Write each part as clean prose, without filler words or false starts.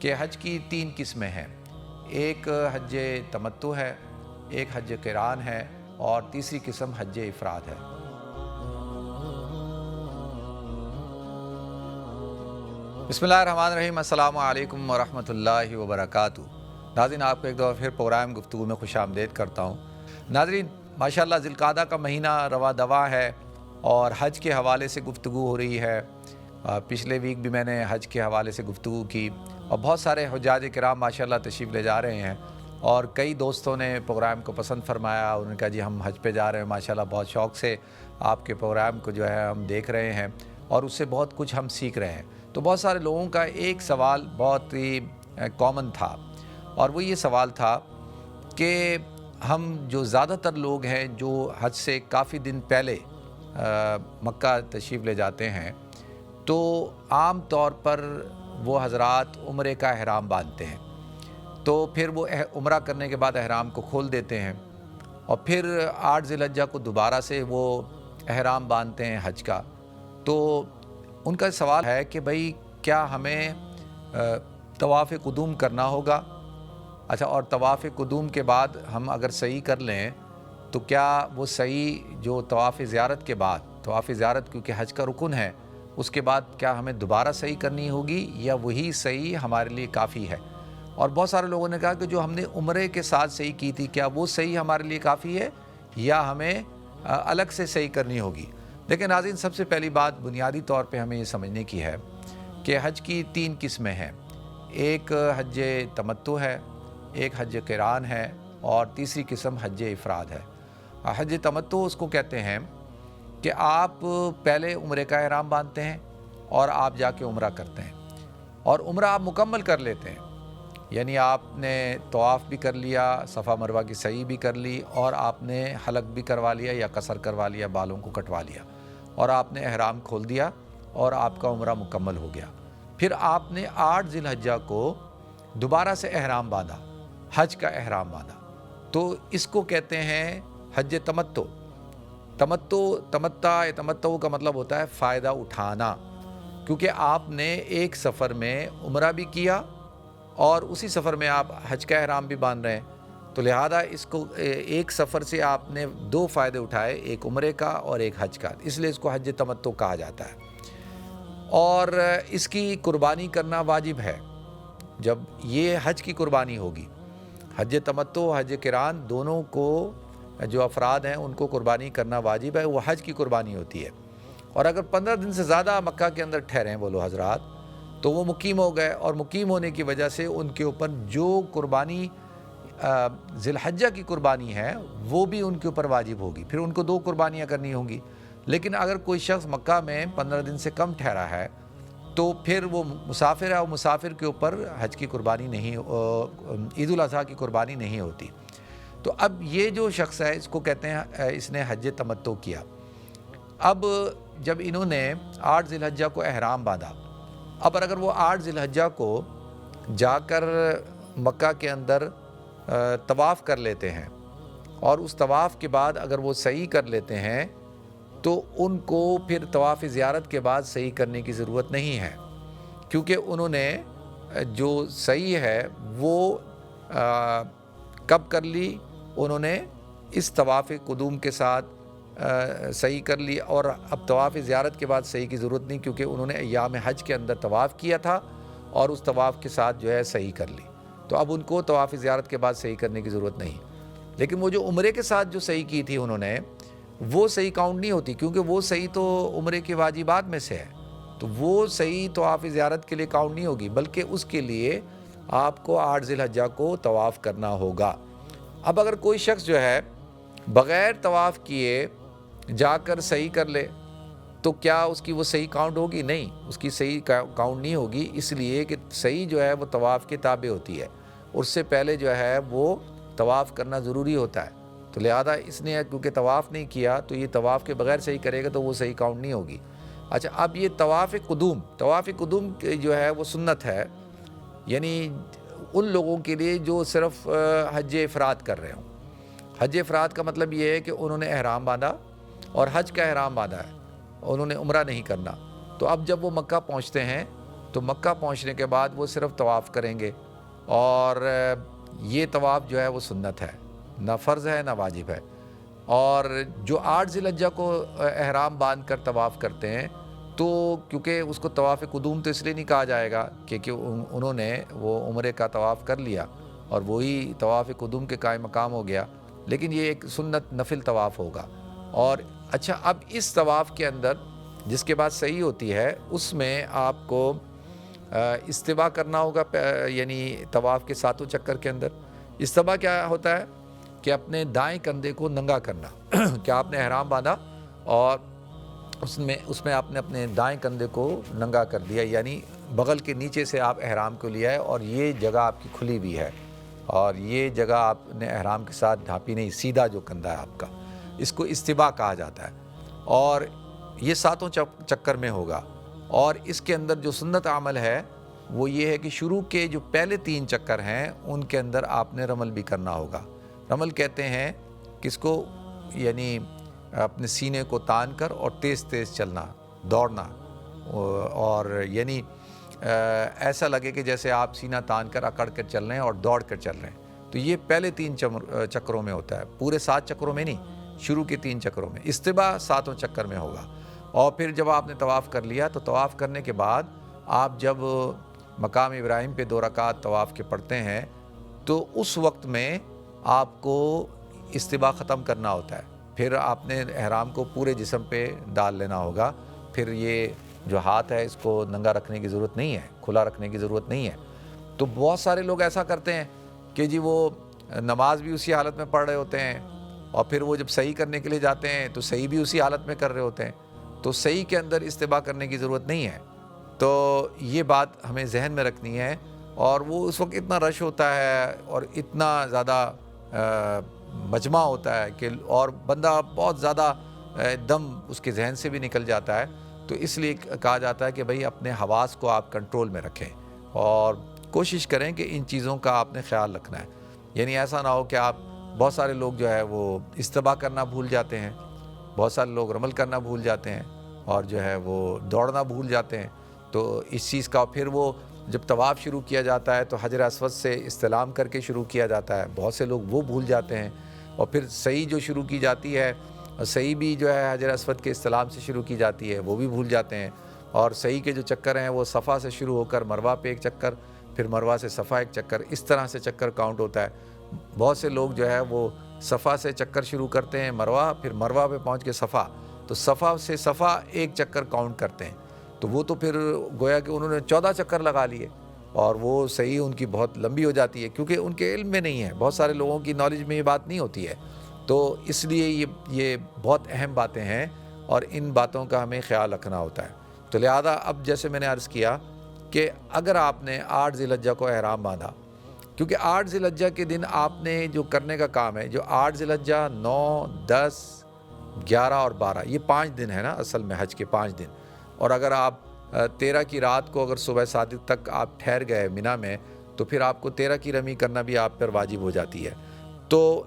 کہ حج کی 3 قسمیں ہیں۔ ایک حج تمتع ہے، ایک حج قران ہے اور تیسری قسم حج افراد ہے۔ بسم اللہ الرحمن الرحیم، السلام علیکم ورحمۃ اللہ وبرکاتہ۔ ناظرین، آپ کو ایک دفعہ پھر پروگرام گفتگو میں خوش آمدید کرتا ہوں۔ ناظرین، ماشاءاللہ ذی القعدہ کا مہینہ رواں دواں ہے اور حج کے حوالے سے گفتگو ہو رہی ہے۔ پچھلے ویک بھی میں نے حج کے حوالے سے گفتگو کی اور بہت سارے حجاج کرام ماشاءاللہ تشریف لے جا رہے ہیں اور کئی دوستوں نے پروگرام کو پسند فرمایا۔ انہوں نے کہا جی ہم حج پہ جا رہے ہیں، ماشاءاللہ بہت شوق سے آپ کے پروگرام کو جو ہے ہم دیکھ رہے ہیں اور اس سے بہت کچھ ہم سیکھ رہے ہیں۔ تو بہت سارے لوگوں کا ایک سوال بہت ہی کامن تھا اور وہ یہ سوال تھا کہ ہم جو زیادہ تر لوگ ہیں جو حج سے کافی دن پہلے مکہ تشریف لے جاتے ہیں، تو عام طور پر وہ حضرات عمرے کا احرام باندھتے ہیں، تو پھر وہ عمرہ کرنے کے بعد احرام کو کھول دیتے ہیں اور پھر 8 ذی الحجہ کو دوبارہ سے وہ احرام باندھتے ہیں حج کا۔ تو ان کا سوال ہے کہ بھئی کیا ہمیں طواف قدوم کرنا ہوگا؟ اچھا، اور طواف قدوم کے بعد ہم اگر صحیح کر لیں تو کیا وہ صحیح جو طواف زیارت کے بعد، طواف زیارت کیونکہ حج کا رکن ہے، اس کے بعد کیا ہمیں دوبارہ صحیح کرنی ہوگی یا وہی صحیح ہمارے لیے کافی ہے؟ اور بہت سارے لوگوں نے کہا کہ جو ہم نے عمرے کے ساتھ صحیح کی تھی، کیا وہ صحیح ہمارے لیے کافی ہے یا ہمیں الگ سے صحیح کرنی ہوگی؟ لیکن ناظرین، سب سے پہلی بات بنیادی طور پہ ہمیں یہ سمجھنے کی ہے کہ حج کی 3 قسمیں ہیں۔ ایک حج تمتع ہے، ایک حج قران ہے اور تیسری قسم حج افراد ہے۔ حج تمتع اس کو کہتے ہیں کہ آپ پہلے عمرے کا احرام باندھتے ہیں اور آپ جا کے عمرہ کرتے ہیں اور عمرہ آپ مکمل کر لیتے ہیں، یعنی آپ نے طواف بھی کر لیا، صفا مروہ کی سعی بھی کر لی اور آپ نے حلق بھی کروا لیا یا قصر کروا لیا، بالوں کو کٹوا لیا اور آپ نے احرام کھول دیا اور آپ کا عمرہ مکمل ہو گیا۔ پھر آپ نے 8 ذی الحجہ کو دوبارہ سے احرام باندھا، حج کا احرام باندھا، تو اس کو کہتے ہیں حج تمتع۔ تمتع کا مطلب ہوتا ہے فائدہ اٹھانا، کیونکہ آپ نے ایک سفر میں عمرہ بھی کیا اور اسی سفر میں آپ حج کا احرام بھی باندھ رہے ہیں، تو لہذا اس کو ایک سفر سے آپ نے 2 فائدے اٹھائے، ایک عمرے کا اور ایک حج کا، اس لیے اس کو حج تمتع کہا جاتا ہے۔ اور اس کی قربانی کرنا واجب ہے۔ جب یہ حج کی قربانی ہوگی، حج تمتع حج قران دونوں کو جو افراد ہیں ان کو قربانی کرنا واجب ہے، وہ حج کی قربانی ہوتی ہے۔ اور اگر 15 دن سے زیادہ مکہ کے اندر ٹھہرے ہیں وہ لوگ حضرات، تو وہ مقیم ہو گئے اور مقیم ہونے کی وجہ سے ان کے اوپر جو قربانی ذی الحجہ کی قربانی ہے وہ بھی ان کے اوپر واجب ہوگی، پھر ان کو 2 قربانیاں کرنی ہوں گی۔ لیکن اگر کوئی شخص مکہ میں 15 دن سے کم ٹھہرا ہے تو پھر وہ مسافر ہے، اور مسافر کے اوپر حج کی قربانی نہیں، عید الاضحیٰ کی قربانی نہیں ہوتی۔ تو اب یہ جو شخص ہے اس کو کہتے ہیں اس نے حج تمتع کیا۔ اب جب انہوں نے 8 ذی الحجہ کو احرام باندھا، اب اگر وہ 8 ذی الحجہ کو جا کر مکہ کے اندر طواف کر لیتے ہیں اور اس طواف کے بعد اگر وہ صحیح کر لیتے ہیں تو ان کو پھر طواف زیارت کے بعد صحیح کرنے کی ضرورت نہیں ہے، کیونکہ انہوں نے جو صحیح ہے وہ کب کر لی؟ انہوں نے اس طواف قدوم کے ساتھ صحیح کر لی، اور اب طواف زیارت کے بعد صحیح کی ضرورت نہیں، کیونکہ انہوں نے ایام حج کے اندر طواف کیا تھا اور اس طواف کے ساتھ جو ہے صحیح کر لی، تو اب ان کو طواف زیارت کے بعد صحیح کرنے کی ضرورت نہیں۔ لیکن وہ جو عمرے کے ساتھ جو صحیح کی تھی انہوں نے، وہ صحیح کاؤنٹ نہیں ہوتی، کیونکہ وہ صحیح تو عمرے کے واجبات میں سے ہے، تو وہ صحیح طواف زیارت کے لیے کاؤنٹ نہیں ہوگی، بلکہ اس کے لیے آپ کو 8 ذی الحجہ کو طواف کرنا ہوگا۔ اب اگر کوئی شخص جو ہے بغیر طواف کیے جا کر صحیح کر لے تو کیا اس کی وہ صحیح کاؤنٹ ہوگی؟ نہیں، اس کی صحیح کاؤنٹ نہیں ہوگی، اس لیے کہ صحیح جو ہے وہ طواف کے تابع ہوتی ہے، اس سے پہلے جو ہے وہ طواف کرنا ضروری ہوتا ہے، تو لہذا اس نے کیونکہ طواف نہیں کیا تو یہ طواف کے بغیر صحیح کرے گا تو وہ صحیح کاؤنٹ نہیں ہوگی۔ اچھا، اب یہ طواف قدوم جو ہے وہ سنت ہے، یعنی ان لوگوں کے لیے جو صرف حج افراد کر رہے ہوں۔ حج افراد کا مطلب یہ ہے کہ انہوں نے احرام باندھا اور حج کا احرام باندھا ہے، انہوں نے عمرہ نہیں کرنا، تو اب جب وہ مکہ پہنچتے ہیں تو مکہ پہنچنے کے بعد وہ صرف طواف کریں گے، اور یہ طواف جو ہے وہ سنت ہے، نہ فرض ہے نہ واجب ہے۔ اور جو 8 ذی الحجہ کو احرام باندھ کر طواف کرتے ہیں، تو کیونکہ اس کو طواف قدوم تو اس لیے نہیں کہا جائے گا کہ انہوں نے وہ عمرے کا طواف کر لیا اور وہی طواف قدوم کے قائم مقام ہو گیا، لیکن یہ ایک سنت نفل طواف ہوگا۔ اور اچھا، اب اس طواف کے اندر جس کے بعد صحیح ہوتی ہے، اس میں آپ کو استباء کرنا ہوگا، یعنی طواف کے 7 چکر کے اندر۔ استباء کیا ہوتا ہے کہ اپنے دائیں کندھے کو ننگا کرنا کیا آپ نے احرام باندھا اور اس میں آپ نے اپنے دائیں کندھے کو ننگا کر دیا، یعنی بغل کے نیچے سے آپ احرام کو لیا ہے اور یہ جگہ آپ کی کھلی بھی ہے، اور یہ جگہ آپ نے احرام کے ساتھ ڈھانپی نہیں، سیدھا جو کندھا ہے آپ کا، اس کو استباء کہا جاتا ہے۔ اور یہ 7 چکر میں ہوگا۔ اور اس کے اندر جو سنت عمل ہے وہ یہ ہے کہ شروع کے جو پہلے 3 چکر ہیں ان کے اندر آپ نے رمل بھی کرنا ہوگا۔ رمل کہتے ہیں کس کو، یعنی اپنے سینے کو تان کر اور تیز تیز چلنا، دوڑنا، اور یعنی ایسا لگے کہ جیسے آپ سینہ تان کر اکڑ کر چل رہے ہیں اور دوڑ کر چل رہے ہیں۔ تو یہ پہلے 3 چکروں میں ہوتا ہے، پورے 7 چکروں میں نہیں، شروع کے 3 چکروں میں۔ استباء 7 چکر میں ہوگا۔ اور پھر جب آپ نے طواف کر لیا تو طواف کرنے کے بعد آپ جب مقام ابراہیم پہ 2 رکعت طواف کے پڑھتے ہیں تو اس وقت میں آپ کو استباء ختم کرنا ہوتا ہے۔ پھر آپ نے احرام کو پورے جسم پہ ڈال لینا ہوگا۔ پھر یہ جو ہاتھ ہے اس کو ننگا رکھنے کی ضرورت نہیں ہے، کھلا رکھنے کی ضرورت نہیں ہے۔ تو بہت سارے لوگ ایسا کرتے ہیں کہ جی وہ نماز بھی اسی حالت میں پڑھ رہے ہوتے ہیں، اور پھر وہ جب صحیح کرنے کے لیے جاتے ہیں تو صحیح بھی اسی حالت میں کر رہے ہوتے ہیں۔ تو صحیح کے اندر استباء کرنے کی ضرورت نہیں ہے۔ تو یہ بات ہمیں ذہن میں رکھنی ہے۔ اور وہ اس وقت اتنا رش ہوتا ہے اور اتنا زیادہ مجمع ہوتا ہے کہ اور بندہ بہت زیادہ دم اس کے ذہن سے بھی نکل جاتا ہے۔ تو اس لیے کہا جاتا ہے کہ بھئی اپنے حواس کو آپ کنٹرول میں رکھیں اور کوشش کریں کہ ان چیزوں کا آپ نے خیال رکھنا ہے۔ یعنی ایسا نہ ہو کہ آپ، بہت سارے لوگ جو ہے وہ استباء کرنا بھول جاتے ہیں، بہت سارے لوگ رمل کرنا بھول جاتے ہیں، اور جو ہے وہ دوڑنا بھول جاتے ہیں۔ تو اس چیز کا پھر وہ جب طواف شروع کیا جاتا ہے تو حجر اسود سے استلام کر کے شروع کیا جاتا ہے، بہت سے لوگ وہ بھول جاتے ہیں۔ اور پھر صحیح جو شروع کی جاتی ہے، صحیح بھی جو ہے حجر اسود کے استلام سے شروع کی جاتی ہے، وہ بھی بھول جاتے ہیں۔ اور صحیح کے جو چکر ہیں وہ صفا سے شروع ہو کر مروہ پہ 1 چکر، پھر مروہ سے صفا 1 چکر، اس طرح سے چکر کاؤنٹ ہوتا ہے۔ بہت سے لوگ جو ہے وہ صفا سے چکر شروع کرتے ہیں مروہ، پھر مروہ پہ پہنچ کے صفا، تو صفا سے صفا 1 چکر کاؤنٹ کرتے ہیں۔ تو وہ تو پھر گویا کہ انہوں نے 14 چکر لگا لیے، اور وہ صحیح ان کی بہت لمبی ہو جاتی ہے، کیونکہ ان کے علم میں نہیں ہے، بہت سارے لوگوں کی نالج میں یہ بات نہیں ہوتی ہے۔ تو اس لیے یہ بہت اہم باتیں ہیں اور ان باتوں کا ہمیں خیال رکھنا ہوتا ہے۔ تو لہذا اب جیسے میں نے عرض کیا کہ اگر آپ نے 8 ذی الحجہ کو احرام باندھا، کیونکہ 8 ذی الحجہ کے دن آپ نے جو کرنے کا کام ہے، جو 8 ذی الحجہ، 9، 10، 11 اور 12، یہ 5 دن ہے نا اصل میں حج کے 5 دن۔ اور اگر آپ 13 کی رات کو اگر صبح صادق تک آپ ٹھہر گئے مینا میں، تو پھر آپ کو 13 کی رمی کرنا بھی آپ پر واجب ہو جاتی ہے۔ تو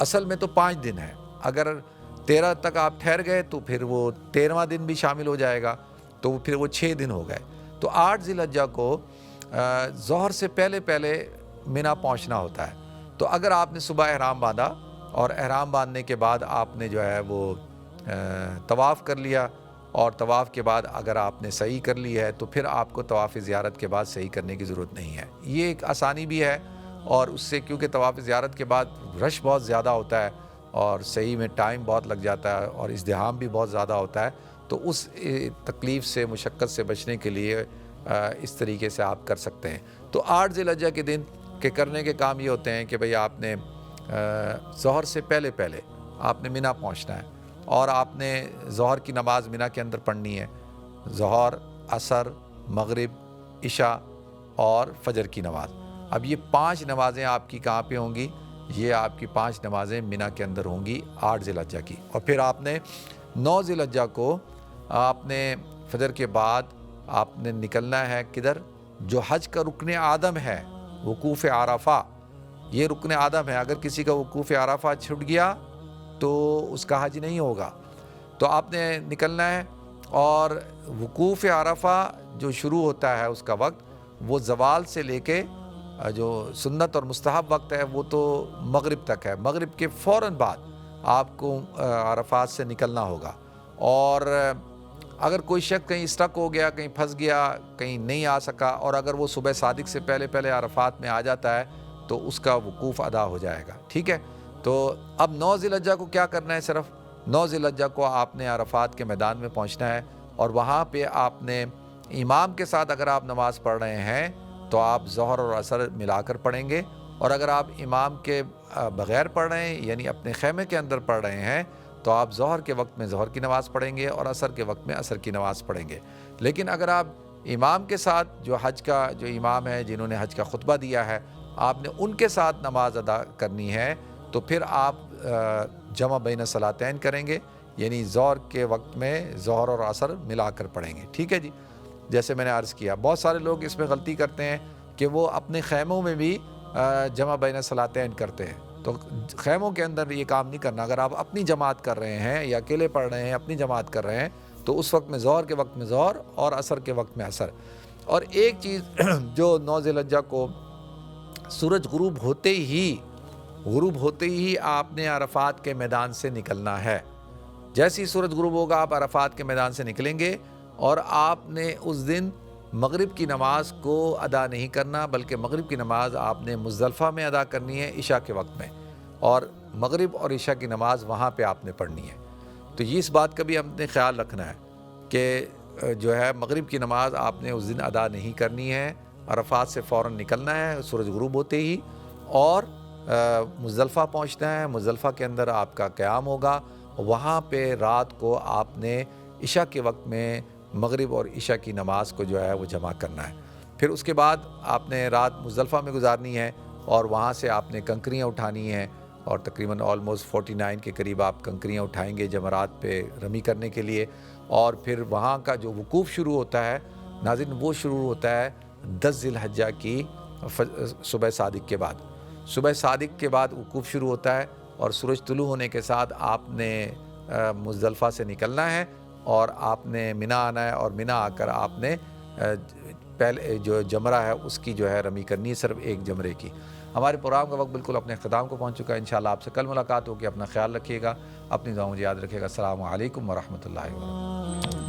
اصل میں تو 5 دن ہے، اگر 13 تک آپ ٹھہر گئے تو پھر وہ 13واں دن بھی شامل ہو جائے گا، تو پھر وہ 6 دن ہو گئے۔ تو 8 ذی الحجہ کو ظہر سے پہلے مینا پہنچنا ہوتا ہے۔ تو اگر آپ نے صبح احرام باندھا اور احرام باندھنے کے بعد آپ نے جو ہے وہ طواف کر لیا، اور طواف کے بعد اگر آپ نے صحیح کر لی ہے تو پھر آپ کو طواف زیارت کے بعد صحیح کرنے کی ضرورت نہیں ہے۔ یہ ایک آسانی بھی ہے، اور اس سے کیونکہ طواف زیارت کے بعد رش بہت زیادہ ہوتا ہے اور صحیح میں ٹائم بہت لگ جاتا ہے اور ازدحام بھی بہت زیادہ ہوتا ہے، تو اس تکلیف سے، مشقت سے بچنے کے لیے اس طریقے سے آپ کر سکتے ہیں۔ تو 8 ذی الحجہ کے دن کے کرنے کے کام یہ ہوتے ہیں کہ بھئی آپ نے ظہر سے پہلے آپ نے مینا پہنچنا ہے، اور آپ نے ظہر کی نماز مینا کے اندر پڑھنی ہے، ظہر، عصر، مغرب، عشاء اور فجر کی نماز۔ اب یہ 5 نمازیں آپ کی کہاں پہ ہوں گی؟ یہ آپ کی 5 نمازیں مینا کے اندر ہوں گی 8 ذی الحجہ کی۔ اور پھر آپ نے 9 ذی الحجہ کو آپ نے فجر کے بعد آپ نے نکلنا ہے کدھر؟ جو حج کا رکن اعظم ہے، وقوف عرفہ، یہ رکن اعظم ہے۔ اگر کسی کا وقوف عرفہ چھوٹ گیا تو اس کا حج نہیں ہوگا۔ تو آپ نے نکلنا ہے، اور وقوف عرفہ جو شروع ہوتا ہے اس کا وقت وہ زوال سے لے کے جو سنت اور مستحب وقت ہے وہ تو مغرب تک ہے. مغرب کے فوراً بعد آپ کو عرفات سے نکلنا ہوگا. اور اگر کوئی شخص کہیں اسٹک ہو گیا, کہیں پھنس گیا, کہیں نہیں آ سکا, اور اگر وہ صبح صادق سے پہلے عرفات میں آ جاتا ہے تو اس کا وقوف ادا ہو جائے گا. ٹھیک ہے, تو اب 9 ذی الحجہ کو کیا کرنا ہے؟ صرف 9 ذی الحجہ کو آپ نے عرفات کے میدان میں پہنچنا ہے, اور وہاں پہ آپ نے امام کے ساتھ اگر آپ نماز پڑھ رہے ہیں تو آپ ظہر اور عصر ملا کر پڑھیں گے, اور اگر آپ امام کے بغیر پڑھ رہے ہیں یعنی اپنے خیمے کے اندر پڑھ رہے ہیں تو آپ ظہر کے وقت میں ظہر کی نماز پڑھیں گے اور عصر کے وقت میں عصر کی نماز پڑھیں گے. لیکن اگر آپ امام کے ساتھ جو حج کا جو امام ہے جنہوں نے حج کا خطبہ دیا ہے آپ نے ان کے ساتھ نماز ادا کرنی ہے تو پھر آپ جمع بین صلاتین کریں گے, یعنی ظہر کے وقت میں ظہر اور عصر ملا کر پڑھیں گے. ٹھیک ہے جی, جیسے میں نے عرض کیا بہت سارے لوگ اس میں غلطی کرتے ہیں کہ وہ اپنے خیموں میں بھی جمع بین صلاتین کرتے ہیں. تو خیموں کے اندر یہ کام نہیں کرنا. اگر آپ اپنی جماعت کر رہے ہیں یا اکیلے پڑھ رہے ہیں اپنی جماعت کر رہے ہیں تو اس وقت میں ظہر کے وقت میں ظہر اور عصر کے وقت میں عصر. اور ایک چیز جو 9 ذی الحجہ کو سورج غروب ہوتے ہی آپ نے عرفات کے میدان سے نکلنا ہے. جیسے ہی سورج غروب ہوگا آپ عرفات کے میدان سے نکلیں گے, اور آپ نے اس دن مغرب کی نماز کو ادا نہیں کرنا بلکہ مغرب کی نماز آپ نے مزدلفہ میں ادا کرنی ہے عشاء کے وقت میں, اور مغرب اور عشاء کی نماز وہاں پہ آپ نے پڑھنی ہے. تو یہ اس بات کا بھی ہم نے خیال رکھنا ہے کہ جو ہے مغرب کی نماز آپ نے اس دن ادا نہیں کرنی ہے, عرفات سے فوراً نکلنا ہے سورج غروب ہوتے ہی, اور مزدلفہ پہنچنا ہے. مزدلفہ کے اندر آپ کا قیام ہوگا, وہاں پہ رات کو آپ نے عشاء کے وقت میں مغرب اور عشاء کی نماز کو جو ہے وہ جمع کرنا ہے. پھر اس کے بعد آپ نے رات مزدلفہ میں گزارنی ہے, اور وہاں سے آپ نے کنکریاں اٹھانی ہیں, اور تقریباً آلموسٹ 49 کے قریب آپ کنکریاں اٹھائیں گے جمرات پہ رمی کرنے کے لیے. اور پھر وہاں کا جو وقوف شروع ہوتا ہے ناظرین وہ شروع ہوتا ہے 10 ذی الحجہ کی صبح صادق کے بعد. صبح صادق کے بعد وقوف شروع ہوتا ہے, اور سورج طلوع ہونے کے ساتھ آپ نے مزدلفہ سے نکلنا ہے اور آپ نے منی آنا ہے, اور منی آ کر آپ نے پہلے جو جمرہ ہے اس کی جو ہے رمی کرنی ہے, صرف ایک جمرے کی. ہمارے پروگرام کا وقت بالکل اپنے اختتام کو پہنچ چکا ہے. انشاءاللہ آپ سے کل ملاقات ہوگی. اپنا خیال رکھیے گا, اپنی دعاؤں مجھے یاد رکھیے گا. السلام علیکم ورحمۃ اللہ وبرکاتہ.